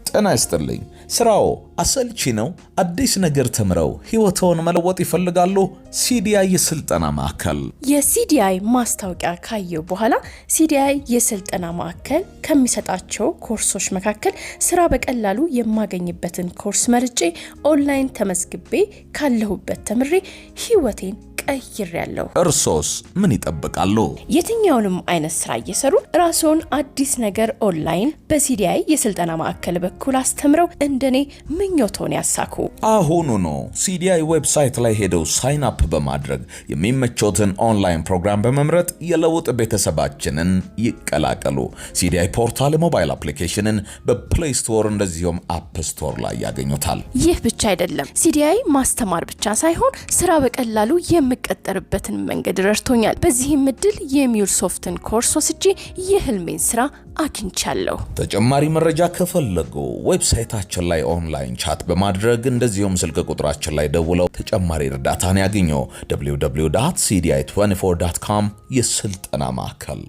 ጤና ይስጥልኝ። ስራው አሰልቺ ነው? አዲስ ነገር ተምረው ህይወቶን መለወጥ ይፈልጋሉ? CDI የስልጠና ማዕከል። የCDI ማስታወቂያ ካየው በኋላ CDI የስልጠና ማዕከል ከሚሰጣቸው ኮርሶች መካከል ስራ በቀላሉ የማገኝበትን ኮርስ መርጬ ኦንላይን ተመዝግቤ ካለሁበት ተምሬ ህይወቴን ቀይሬያለሁ። እርሶስ ምን ይጠብቃሉ? የትኛውንም አይነት ስራ እየሰሩ ራስዎን አዲስ ነገር ኦንላይን በCDI የስልጠና ማዕከል በኩል አስተምረው እንደኔ ምኞቶን ያሳኩ። አሁኑኑ CDI ዌብሳይት ላይ ሄደው ሳይን አፕ በማድረግ የሚመቾትን ኦንላይን ፕሮግራም በመምረጥ የለውጥ ቤተሰባችንን ይቀላቀሉ። CDI ፖርታል ሞባይል አፕሊኬሽንን በፕሌይ ስቶር እንደዚሁም አፕ ስቶር ላይ ያገኙታል። ይህ ብቻ አይደለም። CDI ማስተማር ብቻ ሳይሆን ስራ በቀላሉ የምቀጠርበትን መንገድ ረድቶኛል። በዚህም እድል የሚውልሶፍትን ኮርስ ወስጄ የህልሜን ስራ አግኝቻለሁ። ተጨማሪ መረጃ ከፈለጉ ዌብሳይታችን ላይ ኦንላይን ቻት በማድረግ እንደዚሁም ስልክ ቁጥራችን ላይ ደውለው ተጨማሪ እርዳታን ያገኙ። www.cdi24.com የስልጠና ማዕከል